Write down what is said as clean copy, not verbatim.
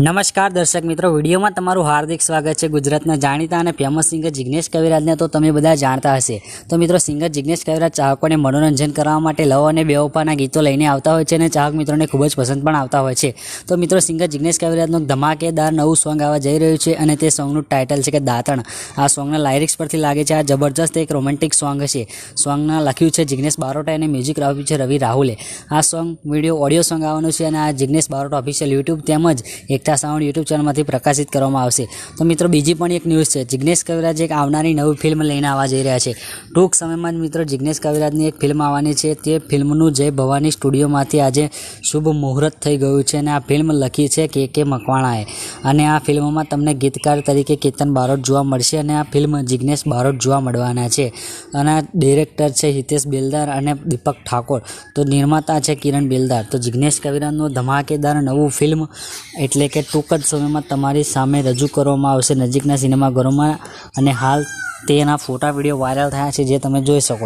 નમસ્કાર દર્શક મિત્રો, વિડીયોમાં તમારું હાર્દિક સ્વાગત છે। ગુજરાતના જાણીતા અને ફેમસ સિંગર જિગ્નેશ કવિરાજને તો તમે બધા જાણતા હશે। તો મિત્રો, સિંગર જિગ્નેશ કવિરાજ ચાહકોને મનોરંજન કરવા માટે લવ અને બેવફાના ગીતો લઈને આવતા હોય છે અને ચાહક મિત્રોને ખૂબ જ પસંદ પણ આવતા હોય છે। તો મિત્રો, સિંગર જિગ્નેશ કવિરાજનું ધમાકેદાર નવું સોંગ આવવા જઈ રહ્યું છે અને તે સોંગનું ટાઇટલ છે કે દાતણ। આ સોંગના લાયરિક્સ પરથી લાગે છે આ જબરજસ્ત એક રોમેન્ટિક સોંગ હશે। સોંગના લખ્યું છે જિગ્નેશ બારોટા અને મ્યુઝિક આપ્યું છે રવિ રાહુલે। આ સોંગ ઓડિયો સોંગ આવવાનું છે અને આ જિગ્નેશ બારોટા ઓફિશિયલ યુટ્યુબ તેમજ એકતા સાઉન્ડ યુટ્યુબ ચેનલમાંથી પ્રકાશિત કરવામાં આવશે। તો મિત્રો, બીજી પણ એક ન્યૂઝ છે, જિગ્નેશ કવિરાજ એક આવનારી નવી ફિલ્મ લઈને આવવા જઈ રહ્યા છે। ટૂંક સમયમાં જ મિત્રો જિગ્નેશ કવિરાજની એક ફિલ્મ આવવાની છે। તે ફિલ્મનું જય ભવાની સ્ટુડિયોમાંથી આજે શુભ મુહૂર્ત થઈ ગયું છે અને આ ફિલ્મ લખી છે કે મકવાણાએ અને આ ફિલ્મમાં તમને ગીતકાર તરીકે કેતન બારોટ જોવા મળશે અને આ ફિલ્મ જિગ્નેશ બારોટ જોવા મળવાના છે અને આ ડિરેક્ટર છે હિતેશ બેલદાર અને દીપક ઠાકોર, તો નિર્માતા છે કિરણ બેલદાર। તો જિગ્નેશ કવિરાજનું ધમાકેદાર નવું ફિલ્મ એટલે કે ટૂંક જ સમયમાં તમારી સામે રજૂ કરવામાં આવશે નજીકના સિનેમાઘરોમાં અને હાલ તેના ફોટા વિડીયો વાયરલ થયા છે જે તમે જોઈ શકો છો।